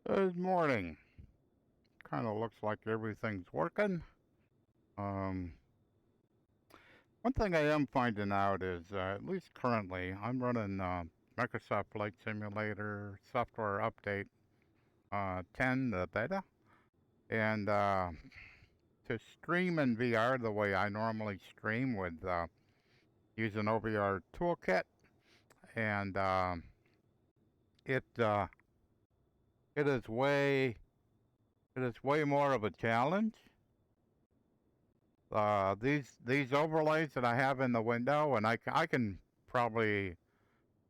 Good morning. Kind of looks like everything's working. Um, One thing I am finding out is, at least currently, I'm running Microsoft Flight Simulator software update 10, the beta, and to stream in VR the way I normally stream with using OVR Toolkit, and it it is way more of a challenge. These overlays that I have in the window, and I can probably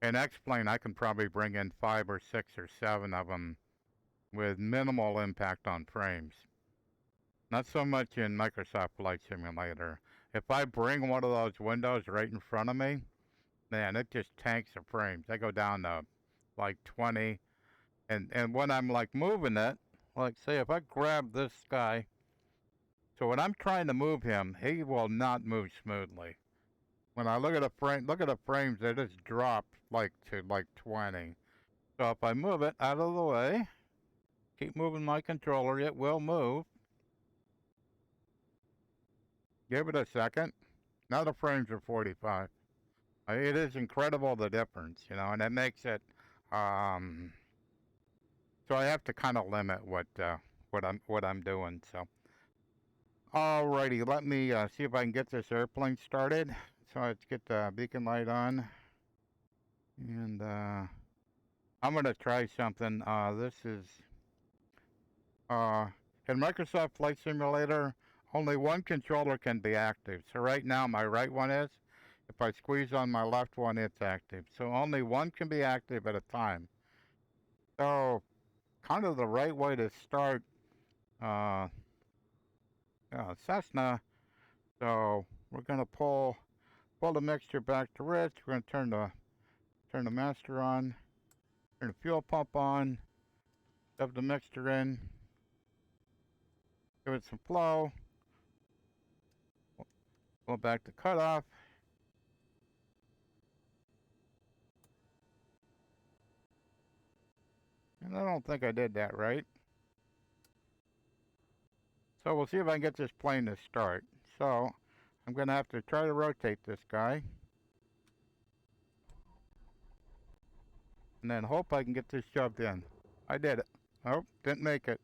in X-Plane I can probably bring in 5 or 6 or 7 of them with minimal impact on frames. Not so much in Microsoft Flight Simulator. If I bring one of those windows right in front of me, man, it just tanks the frames. They go down to like 20, and when I'm like moving it, like say if I grab this guy. So when I'm trying to move him, he will not move smoothly. When I look at the frames, they just drop like to like 20. So if I move it out of the way, keep moving my controller, it will move. Give it a second. Now the frames are 45. It is incredible the difference, and it makes it. So I have to kind of limit what I'm doing. So. Alrighty, let me see if I can get this airplane started. So let's get the beacon light on. And I'm going to try something. This is in Microsoft Flight Simulator, only one controller can be active. So right now my right one is. If I squeeze on my left one, it's active. So only one can be active at a time. So kind of the right way to start Cessna. So we're going to pull the mixture back to rich. We're going to turn the master on, turn the fuel pump on, shove the mixture in, give it some flow, go back to cutoff. And I don't think I did that right. So we'll see if I can get this plane to start. So I'm going to have to try to rotate this guy. And then hope I can get this shoved in. I did it. Oh, didn't make it.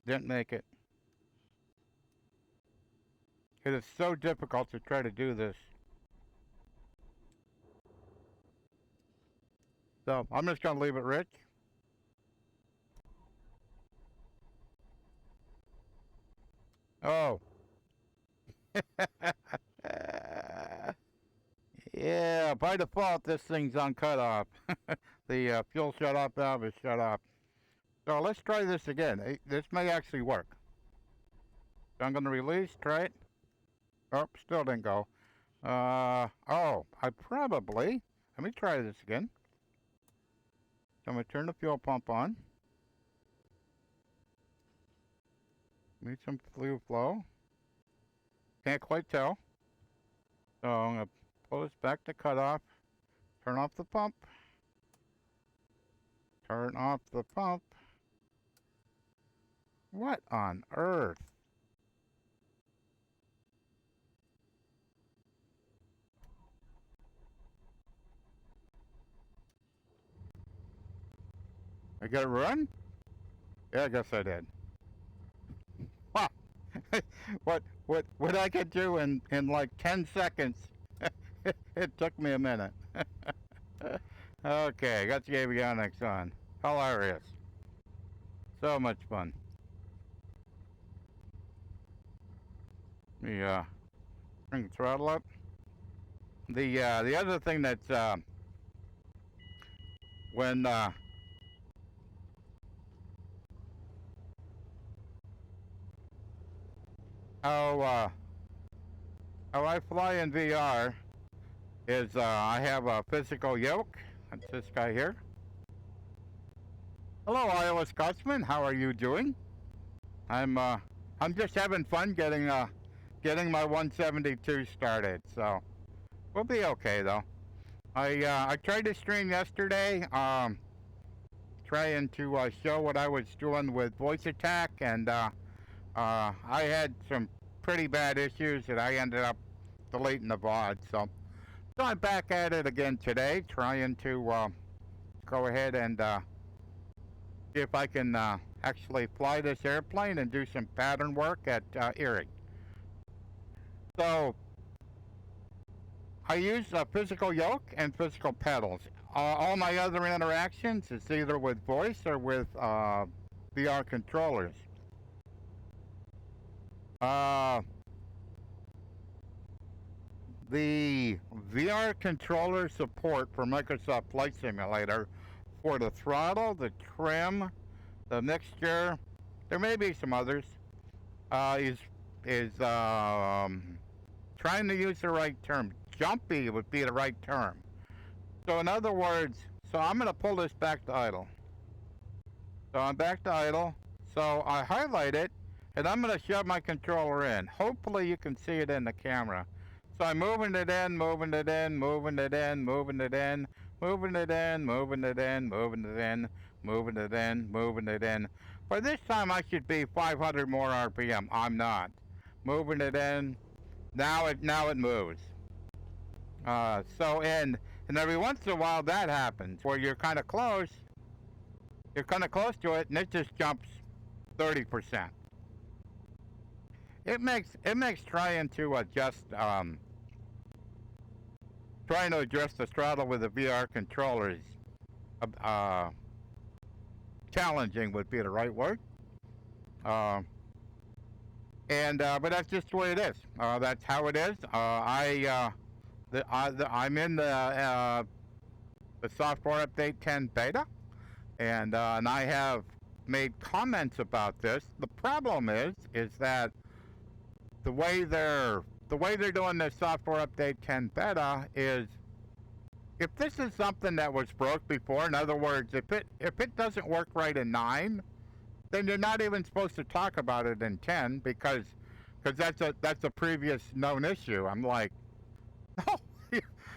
Didn't make it. It is so difficult to try to do this. So I'm just going to leave it rich. Oh. Yeah, by default, this thing's on cutoff. The fuel shut-off valve is shut off. So let's try this again. This may actually work. So I'm going to release, try it. Oh, still didn't go. Oh, let me try this again. So I'm going to turn the fuel pump on. Need some fluid flow. Can't quite tell. So I'm going to pull this back to cutoff. Turn off the pump. Turn off the pump. What on earth? I gotta run? Yeah, I guess I did. Wow. what I could do in like 10 seconds. It took me a minute. Okay, got the avionics on. Hilarious. So much fun. Let me bring the throttle up. The other thing that's when how I fly in VR is I have a physical yoke. That's this guy here. Hello, Iowa Scotsman. How are you doing? I'm just having fun getting my 172 started. So we'll be okay though. I tried to stream yesterday. trying to show what I was doing with voice attack, and I had some pretty bad issues that I ended up deleting the VOD. So I'm back at it again today, trying to go ahead and see if I can actually fly this airplane and do some pattern work at KERI. So I use a physical yoke and physical pedals. All my other interactions is either with voice or with VR controllers. The VR controller support for Microsoft Flight Simulator for the throttle, the trim, the mixture, there may be some others, is trying to use the right term. Jumpy would be the right term. So in other words, so I'm going to pull this back to idle. So I'm back to idle. So I highlight it, and I'm going to shove my controller in. Hopefully you can see it in the camera. So I'm moving it in, moving it in, moving it in, moving it in, moving it in, moving it in, moving it in, moving it in, moving it in. By this time I should be 500 more RPM. I'm not. Moving it in. Now it moves. And every once in a while that happens where you're kind of close. You're kind of close to it, and it just jumps 30%. It makes trying to adjust the throttle with the VR controllers challenging would be the right word. But that's just the way it is. That's how it is. I'm in the software update 10 beta, and I have made comments about this. The problem is that the way they're doing this software update 10 beta is, if this is something that was broke before, in other words, if it doesn't work right in 9, then you're not even supposed to talk about it in 10 because that's a previous known issue. I'm like, no,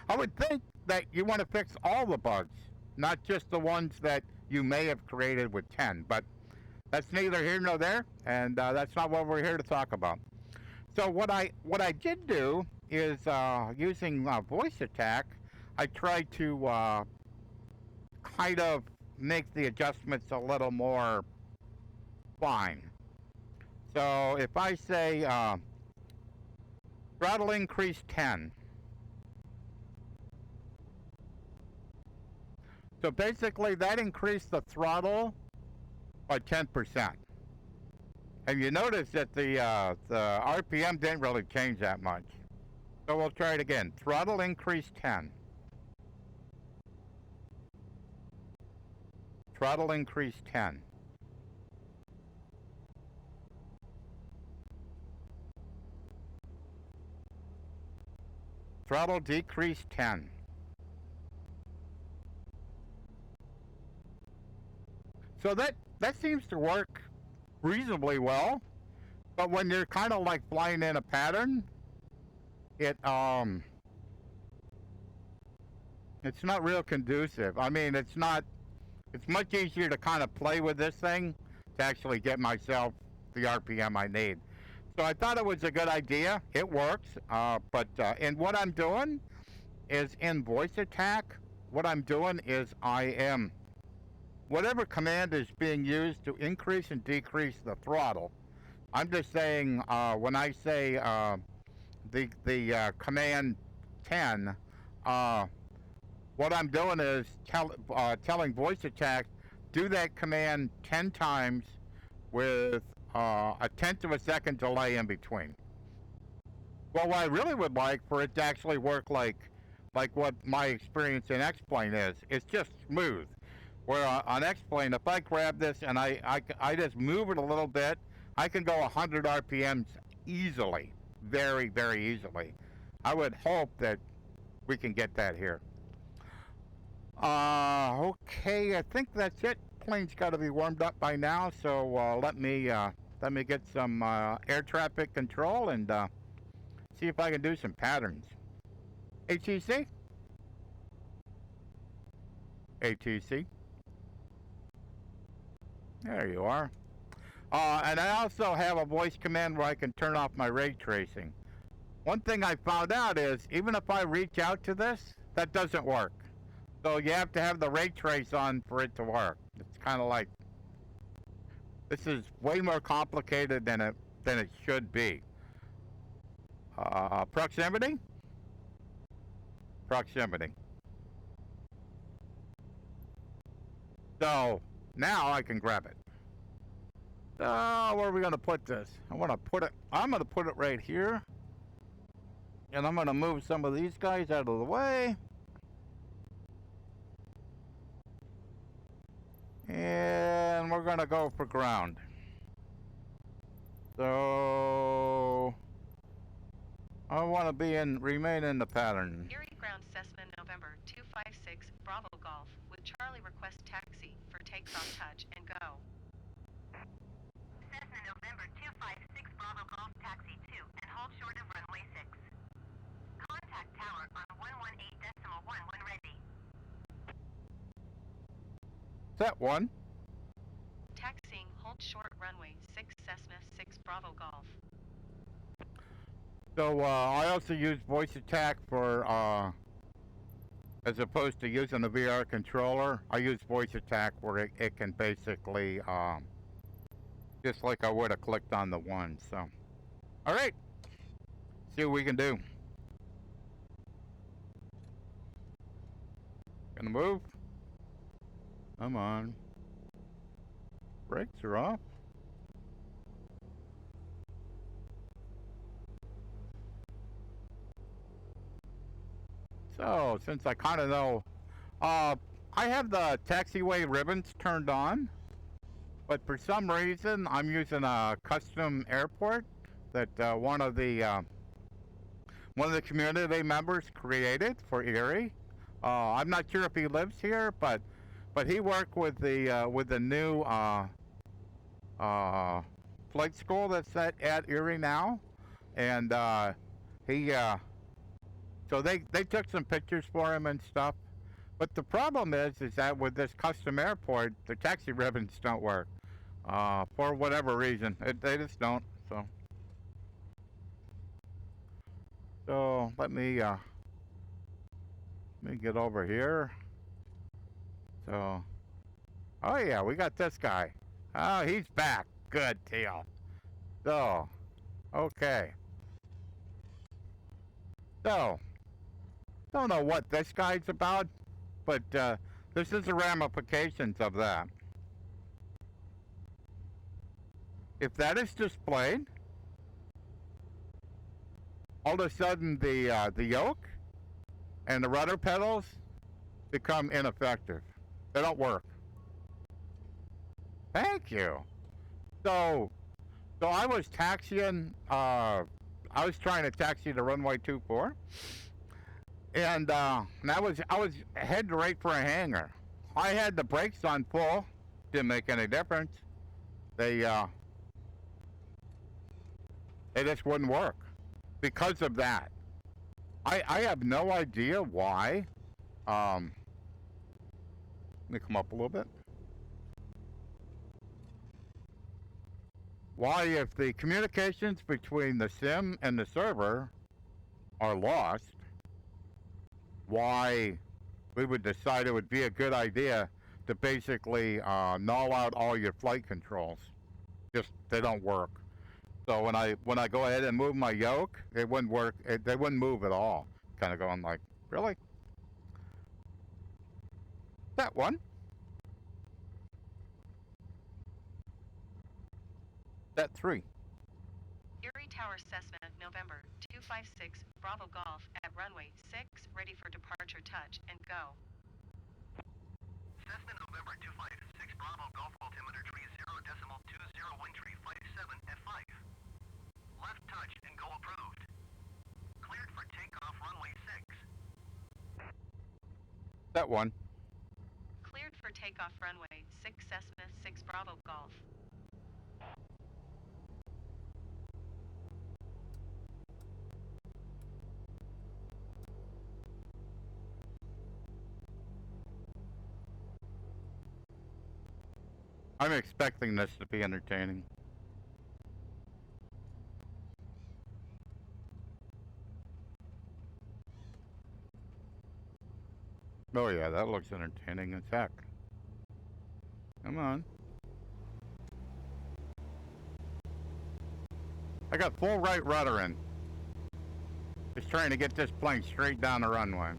I would think that you want to fix all the bugs, not just the ones that you may have created with 10. But that's neither here nor there, and that's not what we're here to talk about. So what I did do is using voice attack, I tried to kind of make the adjustments a little more fine. So if I say throttle increase 10. So basically that increased the throttle by 10%. And you notice that the RPM didn't really change that much. So we'll try it again. Throttle increase 10. Throttle increase 10. Throttle decrease 10. So that seems to work reasonably well, but when you're kind of like flying in a pattern, it's not real conducive. I mean, it's much easier to kind of play with this thing to actually get myself the RPM I need. So I thought it was a good idea. It works, but and what I'm doing is in voice attack, what I'm doing is I am, whatever command is being used to increase and decrease the throttle, I'm just saying when I say the command 10, what I'm doing is telling voice attack, do that command 10 times with a tenth of a second delay in between. Well, what I really would like for it to actually work like what my experience in X-Plane is, it's just smooth. Where on X-Plane, if I grab this and I just move it a little bit, I can go 100 RPMs easily, very, very easily. I would hope that we can get that here. Okay, I think that's it. Plane's got to be warmed up by now, so let me get some air traffic control and see if I can do some patterns. ATC. ATC. There you are. And I also have a voice command where I can turn off my ray tracing. One thing I found out is even if I reach out to this, that doesn't work. So you have to have the ray trace on for it to work. It's kind of like, this is way more complicated than it should be. Proximity? Proximity. So now I can grab it. Where are we gonna put this? I'm gonna put it right here. And I'm gonna move some of these guys out of the way. And we're gonna go for ground. So I want to remain in the pattern. KERI ground Cessna November 256 Bravo Golf with Charlie request taxi for takeoff touch and go. Cessna November 256 Bravo Golf taxi 2 and hold short of runway 6. Contact tower on 118.1 when ready. Set 1. Taxiing, hold short runway 6 Cessna 6 Bravo Golf. So I also use voice attack for, as opposed to using the VR controller, I use voice attack where it can basically, just like I would have clicked on the 1, so. Alright, see what we can do. Gonna move. Come on. Brakes are off. So, since I kind of know, I have the taxiway ribbons turned on, but for some reason I'm using a custom airport that one of the community members created for Erie. I'm not sure if he lives here, but he worked with the new flight school that's at Erie now, and he. So they took some pictures for him and stuff. But the problem is that with this custom airport, the taxi ribbons don't work. For whatever reason. They just don't. So let me get over here. So, oh yeah, we got this guy. Oh, he's back. Good deal. So, okay. So, don't know what this guy's about, but this is the ramifications of that. If that is displayed, all of a sudden the yoke and the rudder pedals become ineffective. They don't work. Thank you. So I was taxiing. I was trying to taxi to runway 24. And I was heading right for a hangar. I had the brakes on full, didn't make any difference. They just wouldn't work because of that. I have no idea why. Let me come up a little bit. Why, if the communications between the sim and the server are lost, why we would decide it would be a good idea to basically null out all your flight controls. Just, they don't work. So when I go ahead and move my yoke, it wouldn't work. They wouldn't move at all. Kind of going like, really? That one. That 3. Erie Tower Cessna November 256 Bravo Golf at runway 6 ready for departure touch and go. Cessna November 256 Bravo Golf altimeter tree 0.201 at 5. Left touch and go approved. Cleared for takeoff runway 6. That one. Cleared for takeoff runway 6 Cessna 6 Bravo Golf. I'm expecting this to be entertaining. Oh yeah, that looks entertaining as heck. Come on. I got full right rudder in. Just trying to get this plane straight down the runway.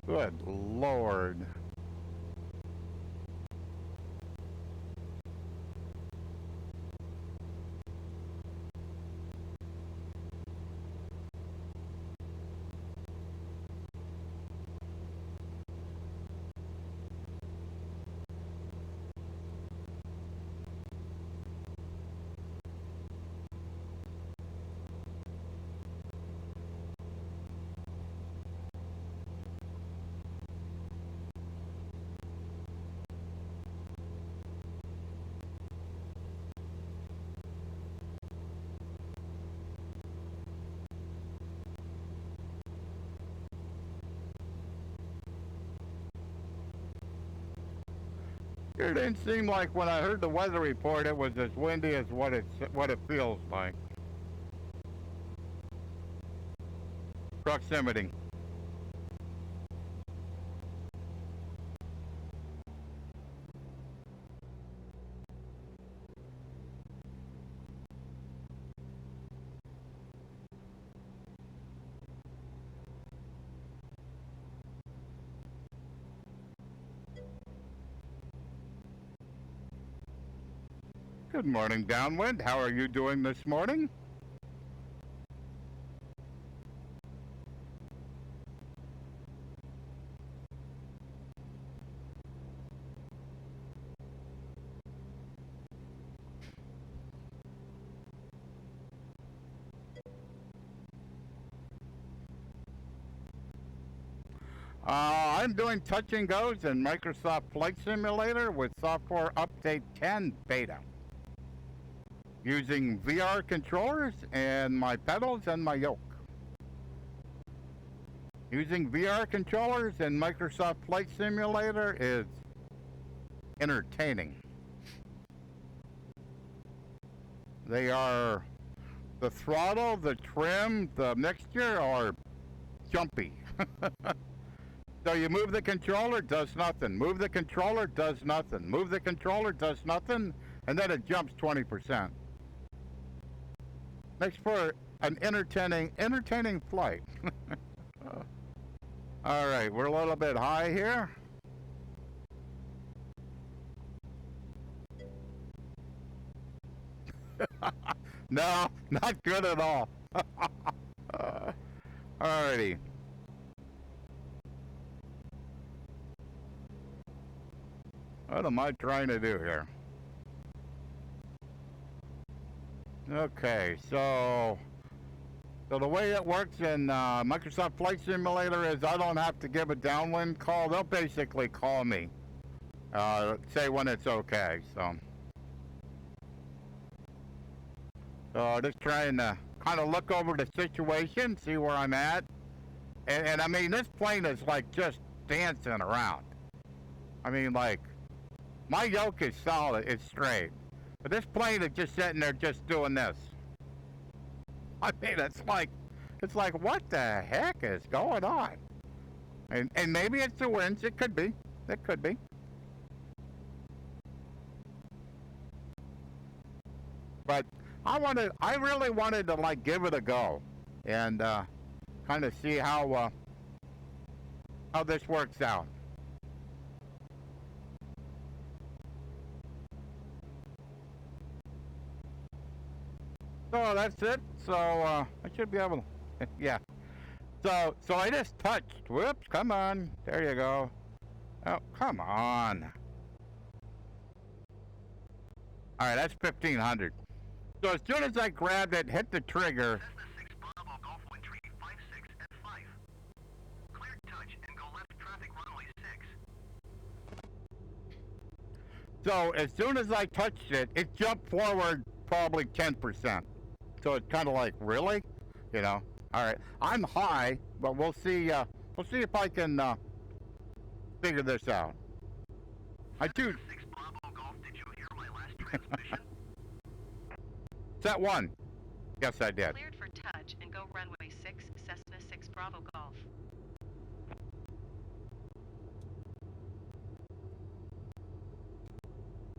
Good Lord. It didn't seem like when I heard the weather report it was as windy as what it feels like. Proximity. Good morning, Downwind. How are you doing this morning? I'm doing touch and goes in Microsoft Flight Simulator with software update 10 beta. Using VR controllers and my pedals and my yoke. Using VR controllers and Microsoft Flight Simulator is entertaining. They are, the throttle, the trim, the mixture are jumpy. So you move the controller, does nothing. Move the controller, does nothing. Move the controller, does nothing. And then it jumps 20%. Makes for an entertaining flight. All right, we're a little bit high here. No, not good at all. Alrighty. What am I trying to do here? Okay, so the way it works in Microsoft Flight Simulator is I don't have to give a downwind call. They'll basically call me, say when it's okay. So just trying to kind of look over the situation, see where I'm at. And I mean, this plane is like just dancing around. I mean, like, my yoke is solid, it's straight. But this plane is just sitting there just doing this. I mean, it's like, what the heck is going on? And maybe it's the winds, it could be. It could be. But I really wanted to like give it a go and kind of see how this works out. So that's it. So I should be able to, yeah. So I just touched. Whoops, come on. There you go. Oh, come on. All right, that's 1500. So as soon as I grabbed it, hit the trigger. Cessna 6 Bravo Golf Wind Tree 56 at 5. Clear touch and go left traffic runway 6. So as soon as I touched it, it jumped forward probably 10%. So it's kind of like, really? You know? All right. I'm high, but we'll see if I can figure this out. I do. 6 Bravo Golf, did you hear my last transmission? Set 1. Yes, I did. Cleared for touch and go runway 6, Cessna 6 Bravo Golf.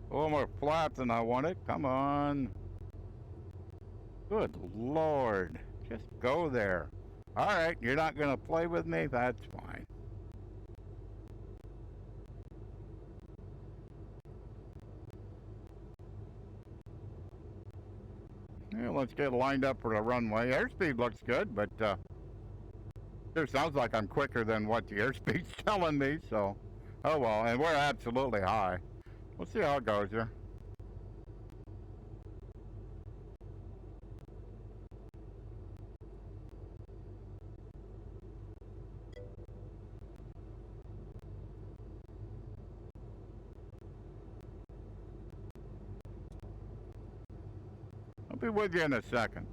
A little more flat than I wanted. Come on. Good Lord. Just go there. All right, you're not going to play with me? That's fine. Yeah, let's get lined up for the runway. Airspeed looks good, but it sounds like I'm quicker than what the airspeed's telling me, so oh well, and we're absolutely high. We'll see how it goes here. I'll be with you in a second.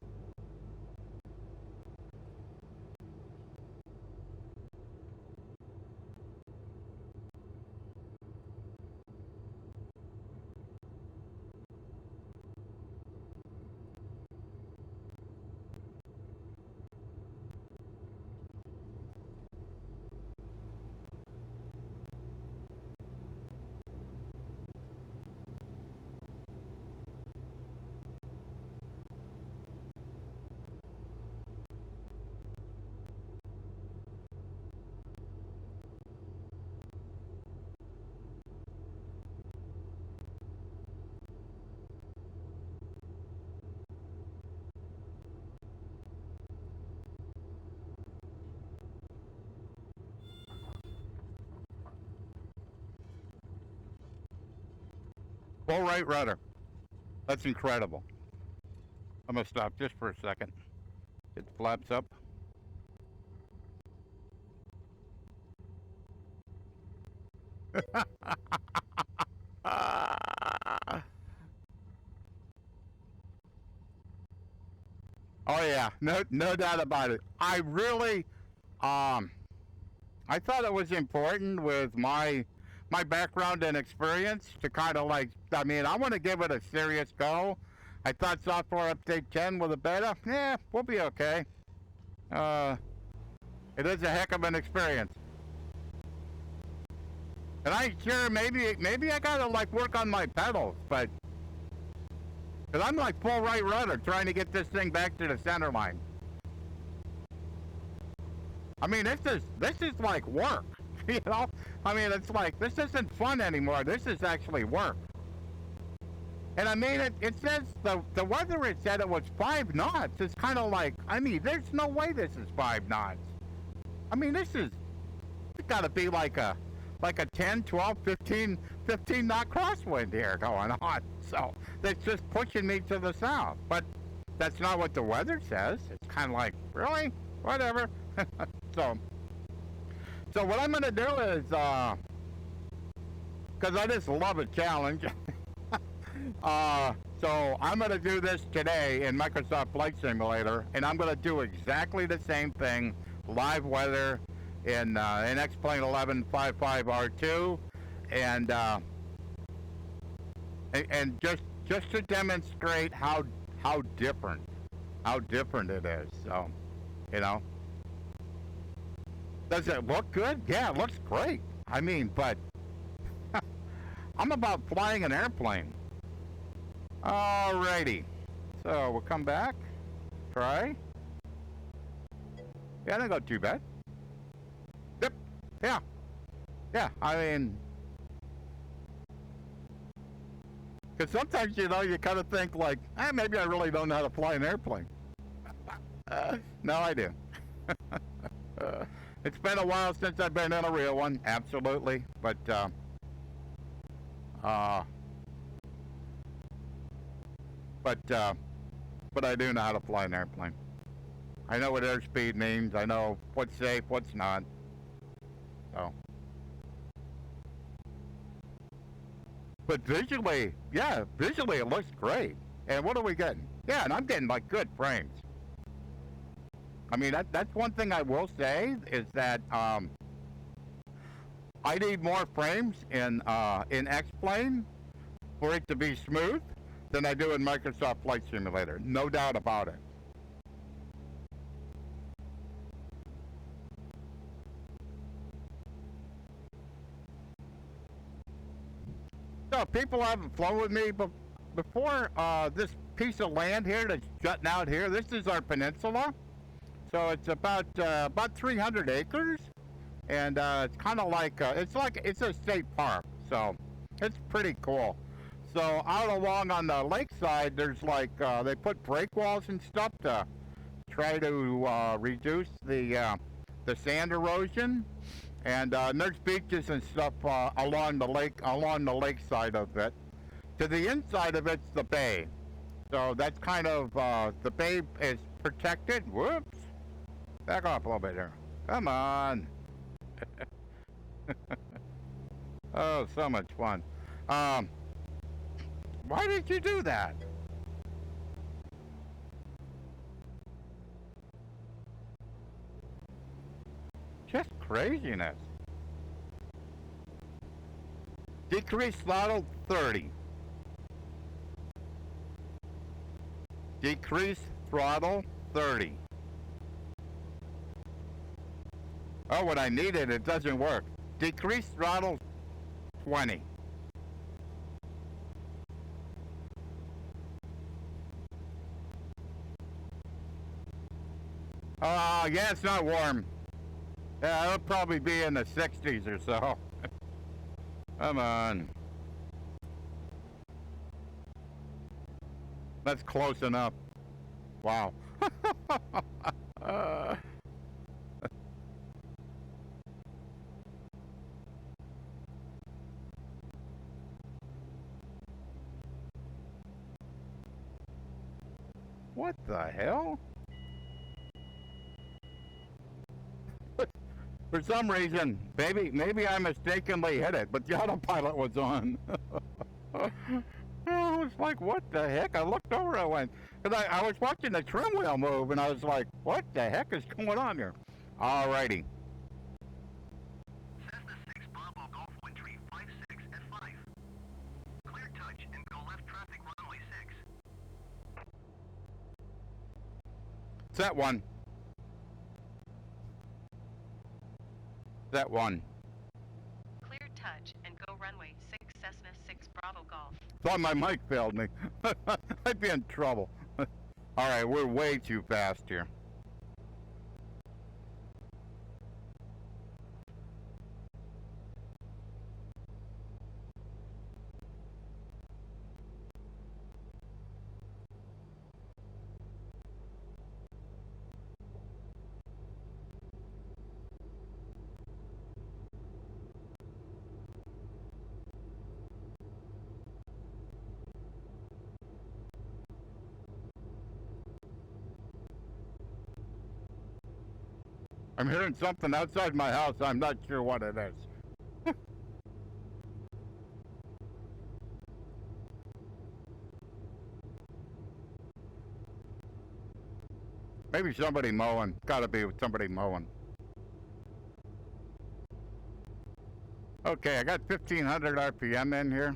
Full right rudder. That's incredible. I'm gonna stop just for a second. Get the flaps up. Oh yeah, no doubt about it. I really, I thought it was important with my background and experience to kind of like, I mean, I want to give it a serious go. I thought software update 10 with a beta, yeah, we'll be okay. It is a heck of an experience. And I sure maybe I gotta like work on my pedals, but because I'm like full right rudder trying to get this thing back to the center line. I mean, this is like work, you know? I mean, it's like, this isn't fun anymore. This is actually work. And I mean, it says, the weather, it said it was 5 knots. It's kind of like, I mean, there's no way this is 5 knots. I mean, it's got to be like a 10, 12, 15 knot crosswind here going on. So that's just pushing me to the south. But that's not what the weather says. It's kind of like, really? Whatever. So what I'm going to do is, because I just love a challenge, so I'm going to do this today in Microsoft Flight Simulator, and I'm going to do exactly the same thing, live weather, in X-Plane 1155R2, and just to demonstrate how different it is. So, you know, does it look good? Yeah, it looks great. I mean, but I'm about flying an airplane. Alrighty, so we'll come back, try. Yeah, didn't go too bad. Yep. Yeah. I mean, because sometimes, you know, you kind of think like, maybe I really don't know how to fly an airplane. No, I do. It's been a while since I've been in a real one, absolutely. But I do know how to fly an airplane. I know what airspeed means. I know what's safe, what's not. So. But visually, yeah, visually it looks great. And what are we getting? Yeah, and I'm getting like good frames. I mean, that's one thing I will say is that I need more frames in X-Plane for it to be smooth than I do in Microsoft Flight Simulator. No doubt about it. So people haven't flown with me, but before this piece of land here that's jutting out here, this is our peninsula. So it's about 300 acres, and it's kind of like it's a state park. So it's pretty cool. So out along on the lakeside, there's like they put break walls and stuff to try to reduce the sand erosion. And there's beaches and stuff along the lake side of it. To the inside of it's the bay. So that's kind of the bay is protected. Whoops! Back off a little bit here. Come on. Oh, so much fun. Why did you do that? Just craziness. Decrease throttle 30. Decrease throttle 30. Oh, what I needed, it doesn't work. Decrease throttle 20. Yeah, it's not warm. Yeah, it'll probably be in the 60s or so. Come on. That's close enough. Wow. What the hell? For some reason, maybe I mistakenly hit it, but the autopilot was on. I was like, what the heck? I looked over, I went, because I was watching the trim wheel move, and I was like, what the heck is going on here? Alrighty. Cessna 6 Bravo Golf Windtree 56 at 5. Clear touch and go left traffic runway 6. Set one. Set one. Clear touch and go runway 6 Cessna 6 Bravo Golf. Thought my mic failed me. I'd be in trouble. Alright, we're way too fast here. I'm hearing something outside my house. I'm not sure what it is. Maybe somebody mowing. Gotta be somebody mowing. Okay, I got 1500 RPM in here.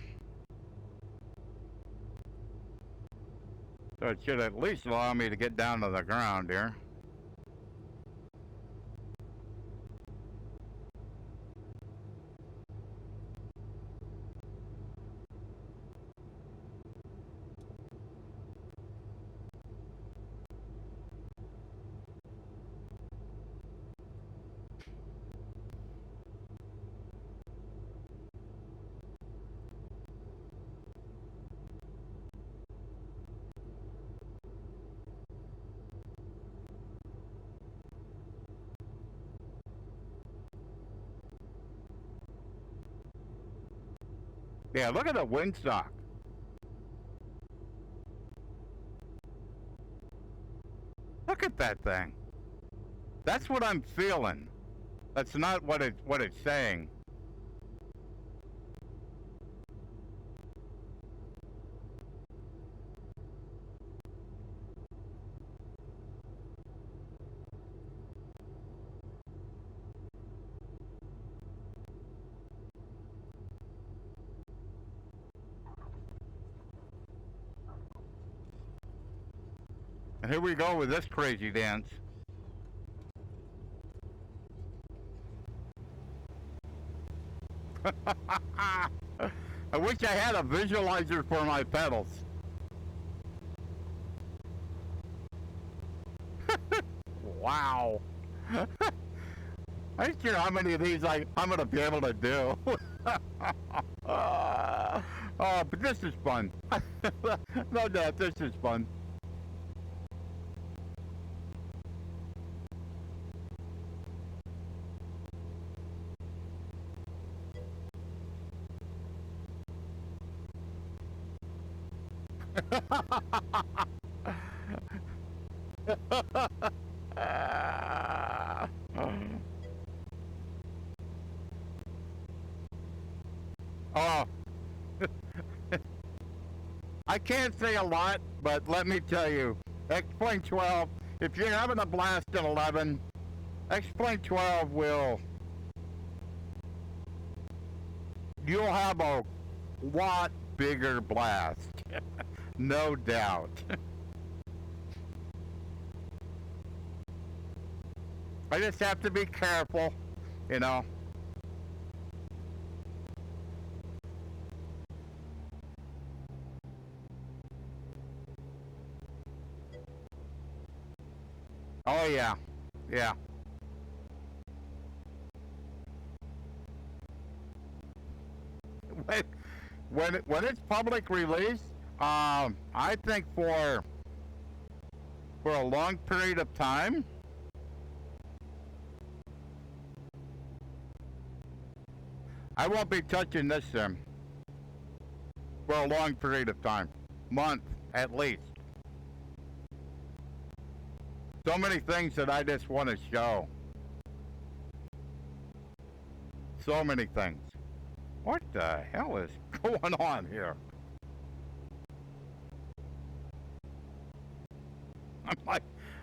So it should at least allow me to get down to the ground here. Yeah, look at the windsock. Look at that thing. That's what I'm feeling. That's not what it's saying. And here we go with this crazy dance. I wish I had a visualizer for my pedals. Wow. I'm not sure how many of these I'm going to be able to do. Oh, but this is fun. No doubt, this is fun. Oh, I can't say a lot, but let me tell you, X-Plane 12, if you're having a blast in 11, X-Plane 12 you'll have a lot bigger blast. No doubt. I just have to be careful, you know. Oh yeah, yeah. When it's public release, I think for a long period of time, I won't be touching this sim for a long period of time, month at least. So many things that I just want to show. So many things. What the hell is going on here?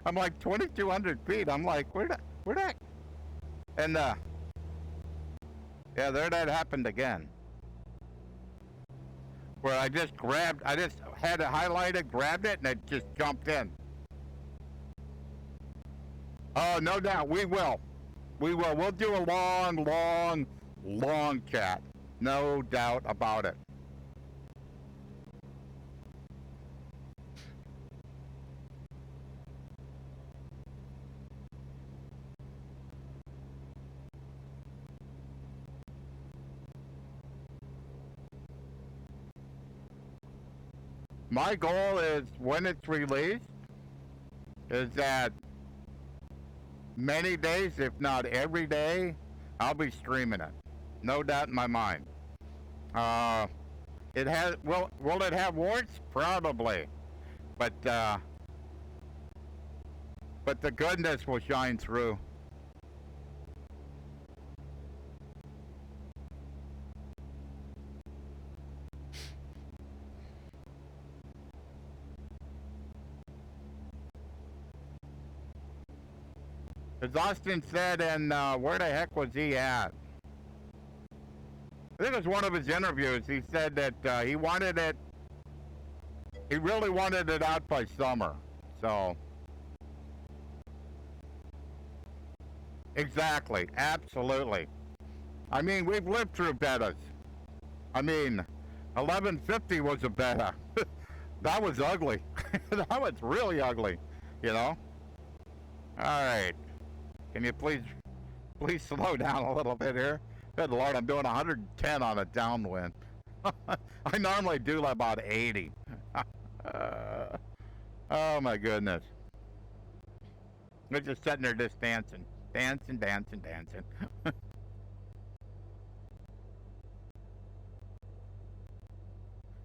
I'm like 2,200 feet. I'm like, where that? And yeah, there that happened again. Where I just had it highlighted, grabbed it, and it just jumped in. Oh, no doubt, we will. We will. We'll do a long chat. No doubt about it. My goal is, when it's released, is that many days, if not every day, I'll be streaming it. No doubt in my mind. It has. Will it have warts? Probably, but the goodness will shine through. As Austin said, and where the heck was he at? I think it was one of his interviews. He said that he wanted it. He really wanted it out by summer. So. Exactly. Absolutely. I mean, we've lived through betas. I mean, 1150 was a beta. That was ugly. That was really ugly. You know? Alright. Can you please slow down a little bit here? Good Lord, I'm doing 110 on a downwind. I normally do about 80. Oh my goodness. We're just sitting there just dancing. Dancing.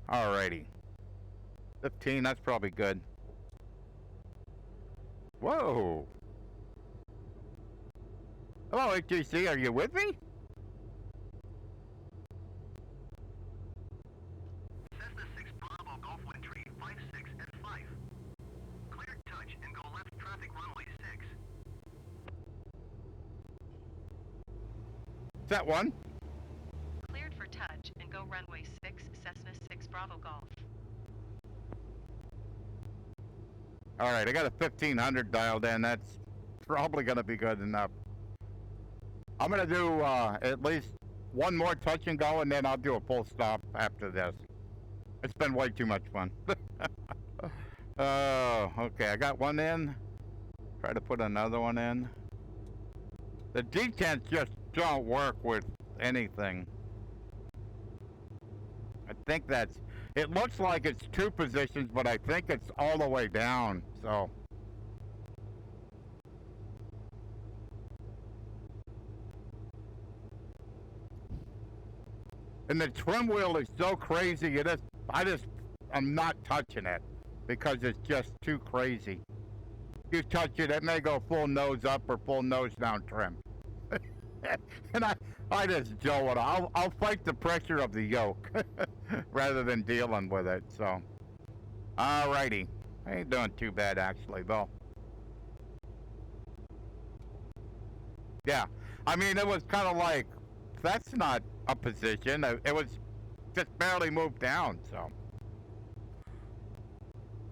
Alrighty. 15, that's probably good. Whoa. Hello, HTC, are you with me? Cessna 6 Bravo Golf Wind Tree 56 and 5. Clear touch and go left traffic runway 6. Set one. Cleared for touch and go runway 6, Cessna 6 Bravo Golf. All right, I got a 1500 dialed in. That's probably going to be good enough. I'm going to do at least one more touch and go, and then I'll do a full stop after this. It's been way too much fun. Oh, okay, I got one in. Try to put another one in. The detents just don't work with anything. I think that's, it looks like it's 2 positions, but I think it's all the way down, so. And the trim wheel is so crazy, I'm not touching it because it's just too crazy. If you touch it, it may go full nose up or full nose down trim. And I just Joe it. I'll fight the pressure of the yoke rather than dealing with it. So, alrighty, I ain't doing too bad actually, though. Yeah, I mean it was kind of like that's not a position. It was just barely moved down. So,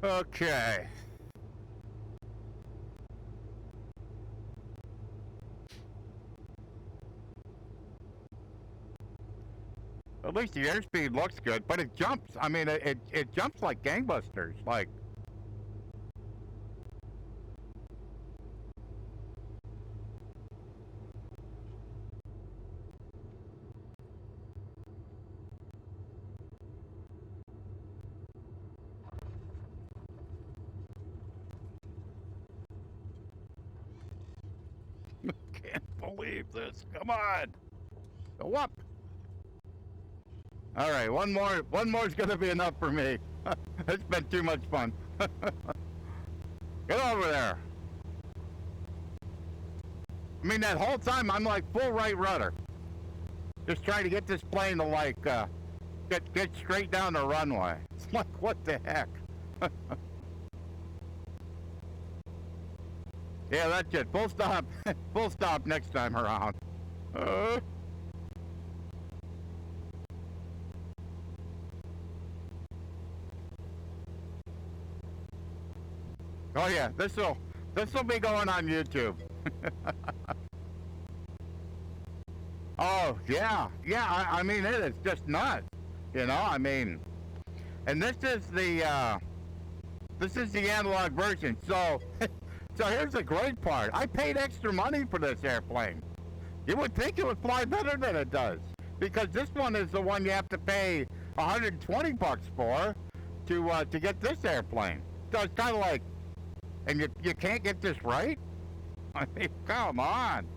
okay. At least the airspeed looks good, but it jumps. I mean, it jumps like gangbusters. Like, can't believe this. Come on, go up. All right, one more is gonna be enough for me. It's been too much fun. Get over there. I mean, that whole time I'm like full right rudder, just trying to get this plane to like get straight down the runway. It's like, what the heck? Yeah, that's it. Full stop. Full stop next time around. Oh yeah, this'll be going on YouTube. Oh yeah, I mean it is just nuts, you know. I mean, and this is the analog version. So so here's the great part. I paid extra money for this airplane. You would think it would fly better than it does, because this one is the one you have to pay $120 for to get this airplane. So it's kind of like, and you can't get this right? I mean, come on.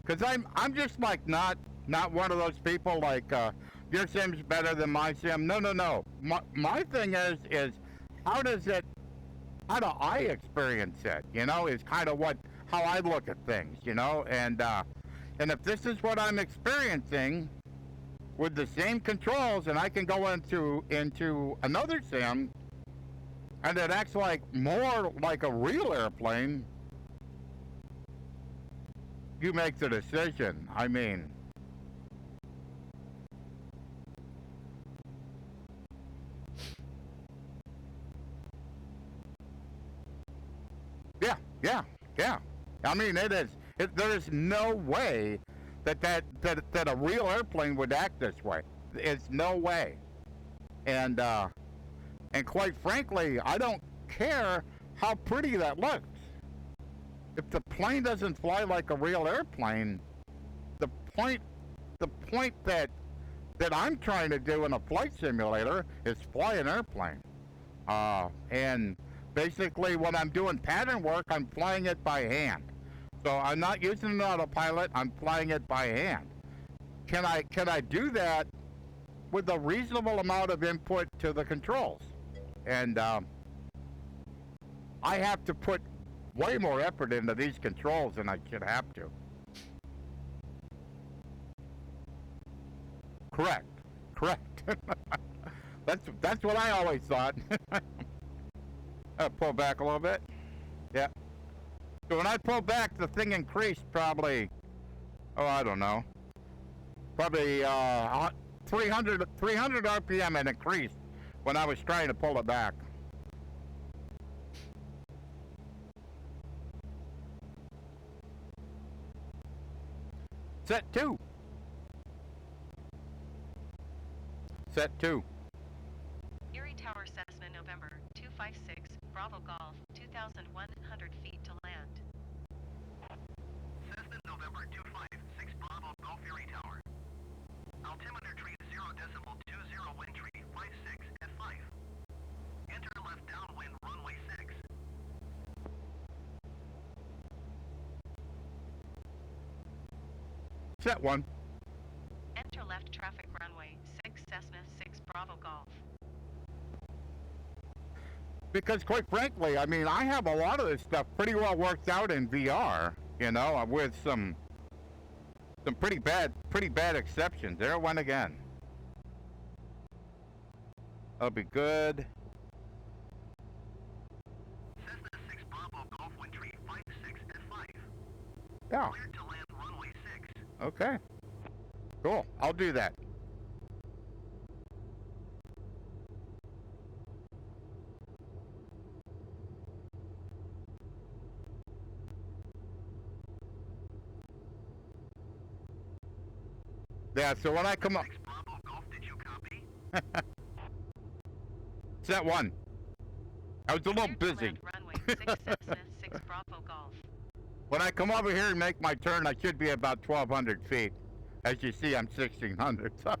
Cause I'm just like not one of those people like your sim's better than my sim. No. My thing is how do I experience it? You know, is kind of how I look at things, you know, and if this is what I'm experiencing with the same controls, and I can go into another sim, and it acts like more like a real airplane, you make the decision. I mean, yeah. I mean, it is. There is no way that a real airplane would act this way. It's no way. And quite frankly, I don't care how pretty that looks. If the plane doesn't fly like a real airplane, the point that I'm trying to do in a flight simulator is fly an airplane. And basically when I'm doing pattern work, I'm flying it by hand. So I'm not using an autopilot, I'm flying it by hand. Can I do that with a reasonable amount of input to the controls? And I have to put way more effort into these controls than I should have to. Correct. That's what I always thought. Pull back a little bit. Yeah. So when I pull back, the thing increased probably, oh, I don't know, probably 300 RPM and increased when I was trying to pull it back. Set 2. Set 2. Erie Tower Cessna November 256 Bravo Golf 2,100 feet to land. Cessna November 256 Bravo Golf Erie Tower. Altimeter tree 0.20 wind tree 56 at 5. Enter left downwind runway 6. Set 1. Enter left traffic runway 6 Cessna 6 Bravo Golf. Because quite frankly, I mean, I have a lot of this stuff pretty well worked out in VR, you know, with some pretty bad exceptions. There it went again. That'll be good. Cessna 6 Bravo Golf wind tree 56 at 5. Yeah. Cleared to land runway 6. Okay. Cool. I'll do that. Yeah, so when I come up... 6 Bravo Golf, did you copy? Set 1. I was a little Cleared to busy. land runway 6 Cessna 6 Bravo Golf. When I come over here and make my turn, I should be about 1,200 feet. As you see, I'm 1,600. So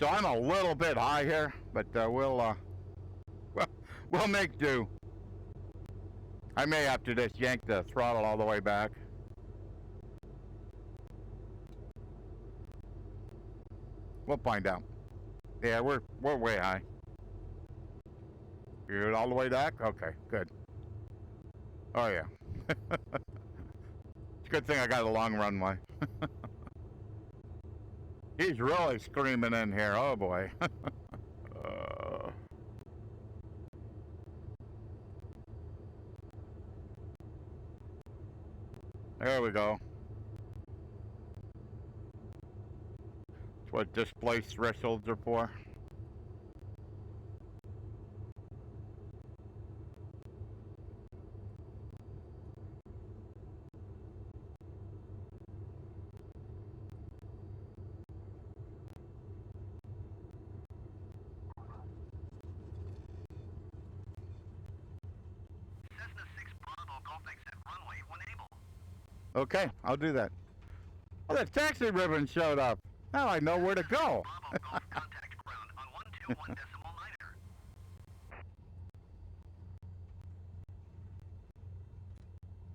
I'm a little bit high here, but we'll make do. I may, after this, yank the throttle all the way back. We'll find out. Yeah, we're way high. You're all the way back? Okay, good. Oh yeah. It's a good thing I got a long runway. He's really screaming in here. Oh boy. There we go. That's what displaced thresholds are for. Cessna 6 Bravo Golf exit runway when able. Okay, I'll do that. Oh, the taxi ribbon showed up. Now I know where to go. Bravo Golf contact ground on 121.9er.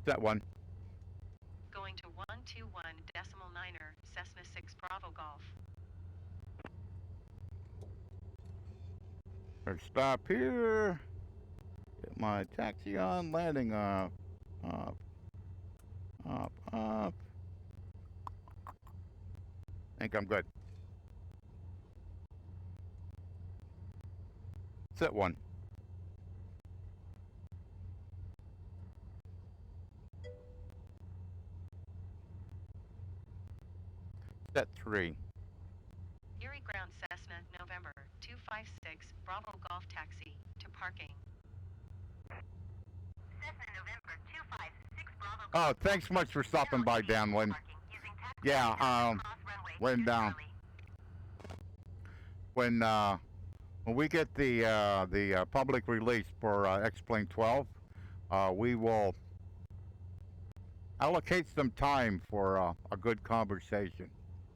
Set 1. Going to 121.9er Cessna 6 Bravo Golf. Or stop here. Get my taxi on. Landing up. Up. Think I'm good. Set 1. Set 3. Erie Ground Cessna November 256 Bravo Golf taxi to parking. Cessna November 256 Bravo Golf. Oh, thanks so much for stopping by, Downwind. Yeah, when we get the public release for X-Plane 12, we will allocate some time for a good conversation.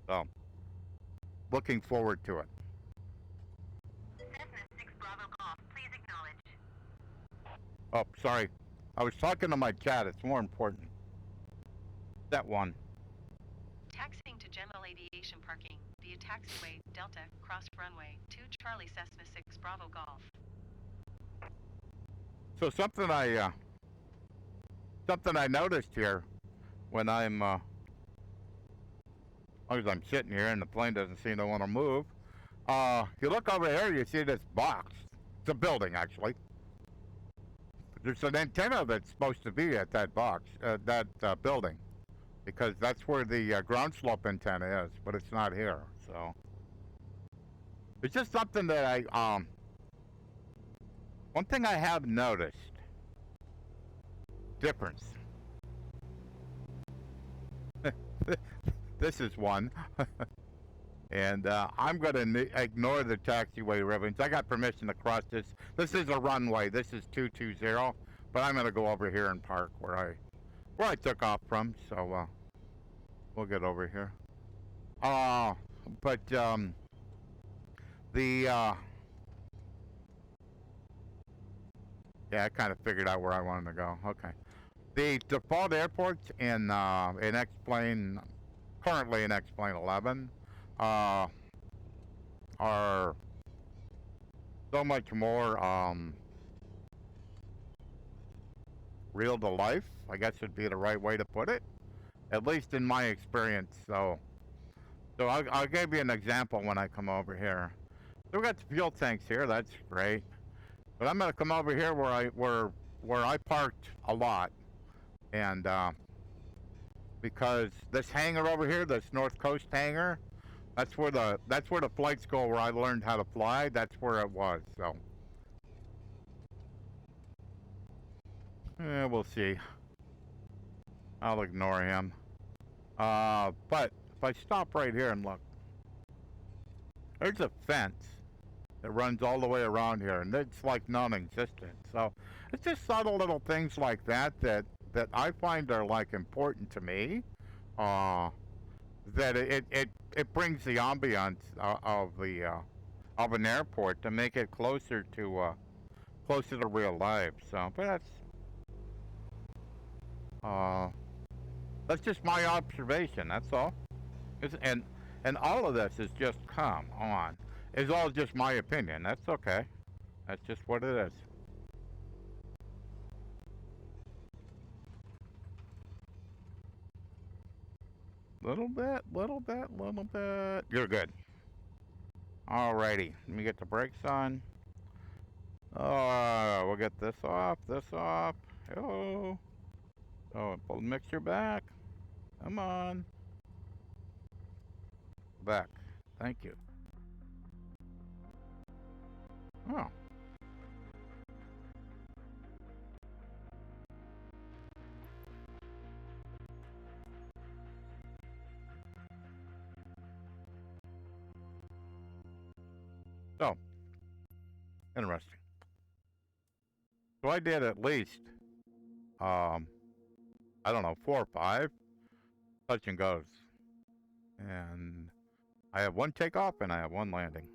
So, looking forward to it. Cessna 6 Bravo Golf, please acknowledge. Oh, sorry. I was talking to my chat. It's more important. That one. Taxiing to General Aviation Parking via taxiway Delta cross runway 2 Charlie Cessna 6 Bravo Golf. So something I noticed here when I'm as long as I'm sitting here and the plane doesn't seem to want to move. You look over here, you see this box. It's a building, actually. There's an antenna that's supposed to be at that box, that building, because that's where the ground slope antenna is, but it's not here. So it's just something that one thing I have noticed difference. This is one. And I'm going to ignore the taxiway ribbons. I got permission to cross this. This is a runway. This is 220, but I'm going to go over here and park where I took off from. So we'll get over here. But yeah, I kind of figured out where I wanted to go. Okay. The default airports in X-Plane, currently in X-Plane 11, are so much more real to life, I guess would be the right way to put it, at least in my experience. So I'll give you an example when I come over here. So we got the fuel tanks here. That's great. But I'm gonna come over here where I parked a lot, and because this hangar over here, this North Coast hangar, that's where the flight school where I learned how to fly. That's where it was. So we'll see. I'll ignore him. But if I stop right here and look, there's a fence that runs all the way around here, and it's like non-existent. So it's just subtle little things like that that I find are like important to me. That it brings the ambiance of an airport to make it closer to real life. So, but that's just my observation. That's all. And all of this is just, come on. It's all just my opinion. That's okay. That's just what it is. Little bit. You're good. Alrighty. Let me get the brakes on. We'll get this off. Hello. Oh, pull the mixture back. Come on. Back. Thank you. Oh. So, interesting. So I did at least, I don't know, 4 or 5 touch and goes. And I have 1 takeoff and I have 1 landing.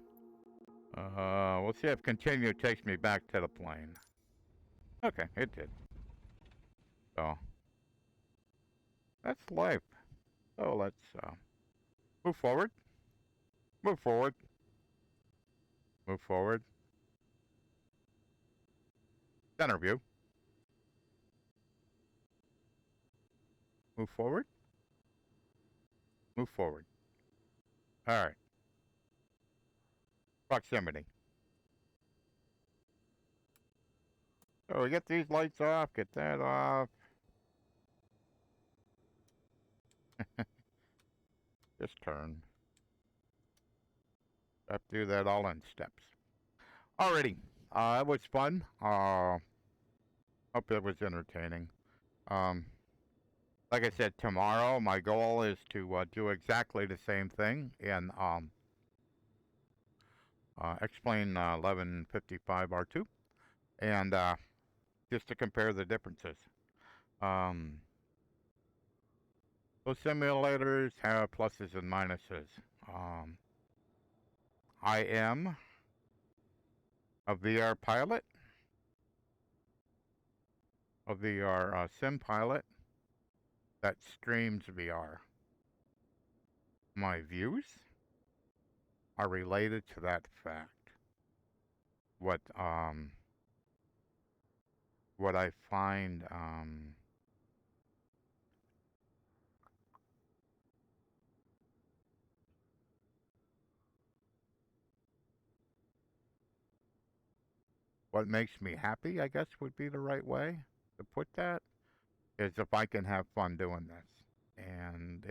We'll see if continue takes me back to the plane. Okay, it did. So, that's life. So let's move forward. Move forward. Move forward. Center view. Move forward. Move forward. All right. Proximity. So we get these lights off, get that off. Just turn. Have to do that all in steps. Alrighty. It was fun. Hope it was entertaining. Like I said, tomorrow my goal is to do exactly the same thing in X-Plane 1155 R2, and just to compare the differences. Those simulators have pluses and minuses. I am a VR pilot, a VR sim pilot that streams VR. My views are related to that fact. What I find what makes me happy, I guess would be the right way to put that, is if I can have fun doing this. And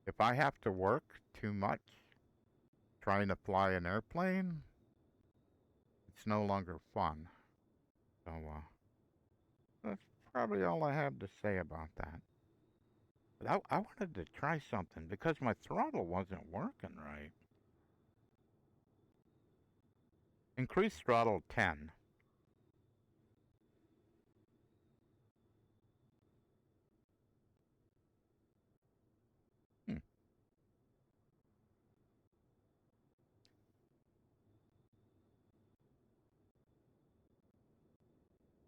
if I have to work too much trying to fly an airplane, it's no longer fun. So that's probably all I have to say about that. But I wanted to try something because my throttle wasn't working right. Increase throttle 10. Hmm.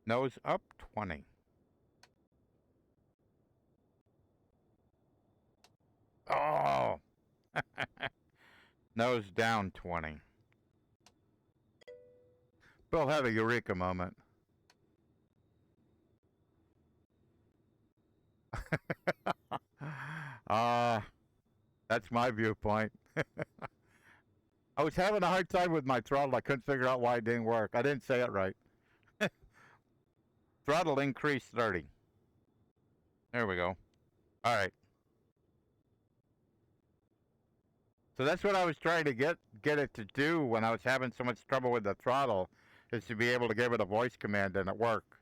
Nose up 20. Oh! Nose down 20. We'll have a eureka moment. That's my viewpoint. I was having a hard time with my throttle. I couldn't figure out why it didn't work. I didn't say it right. Throttle increase 30. There we go. All right. So that's what I was trying to get it to do when I was having so much trouble with the throttle, is to be able to give it a voice command and it worked.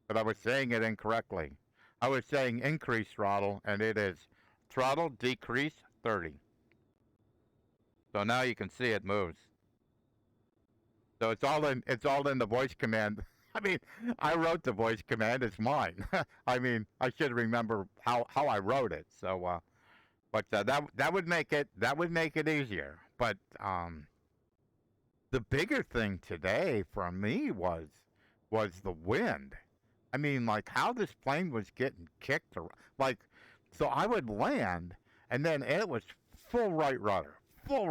But I was saying it incorrectly. I was saying increase throttle, and it is throttle decrease 30. So now you can see it moves. So it's all in the voice command. I mean, I wrote the voice command. It's mine. I mean, I should remember how I wrote it. So, but that would make it easier. But the bigger thing today for me was the wind. I mean, like how this plane was getting kicked around. Like, so I would land, and then it was full right rudder. I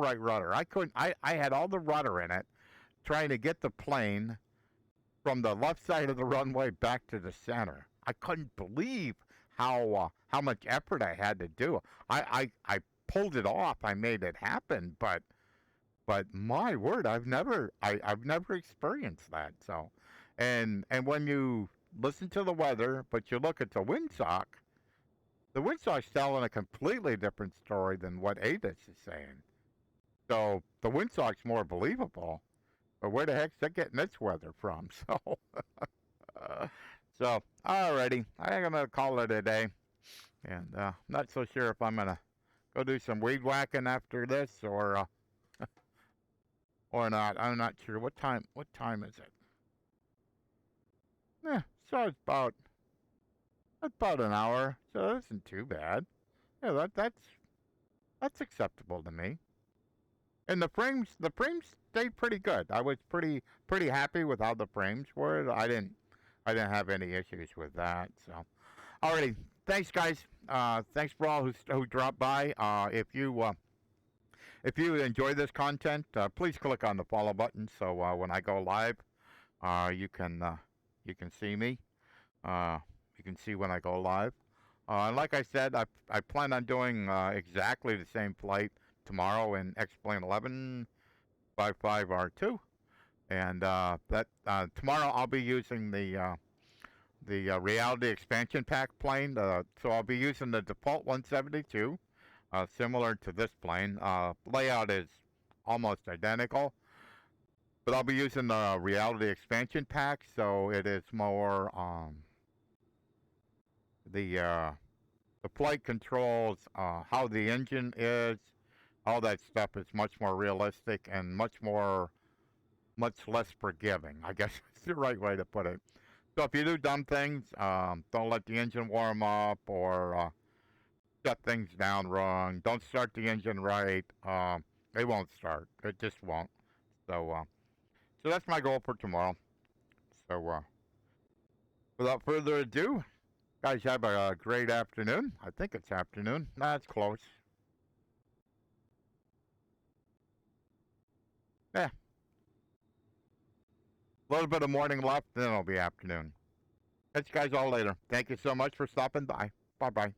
had all the rudder in it, trying to get the plane from the left side of the runway back to the center. I couldn't believe how much effort I had to do. I pulled it off. I made it happen, but my word, I've never experienced that. So, and when you listen to the weather, but you look at the windsock, the windsock's telling a completely different story than what ATIS is saying. So the windsock's more believable. But where the heck's that getting its weather from? So alrighty, I think I'm gonna call it a day, and not so sure if I'm gonna go do some weed whacking after this or not. I'm not sure. What time is it? So it's about an hour. So that isn't too bad. Yeah, that's acceptable to me. And the frames stayed pretty good. I was pretty happy with how the frames were. I didn't have any issues with that. So, alrighty, thanks guys. Thanks for all who dropped by. If you enjoy this content, please click on the follow button so when I go live, you can see me. You can see when I go live. Like I said, I plan on doing exactly the same flight tomorrow in X-Plane 1155R2, and tomorrow I'll be using the Reality Expansion Pack plane. So I'll be using the default 172, similar to this plane. Layout is almost identical, but I'll be using the Reality Expansion Pack, so it is more the flight controls, how the engine is, all that stuff is much more realistic and much less forgiving, I guess is the right way to put it. So if you do dumb things, don't let the engine warm up or shut things down wrong. Don't start the engine right. It won't start. It just won't. So that's my goal for tomorrow. So without further ado, guys, have a great afternoon. I think it's afternoon. Nah, it's close. Yeah. A little bit of morning left, then it'll be afternoon. Catch you guys all later. Thank you so much for stopping by. Bye-bye.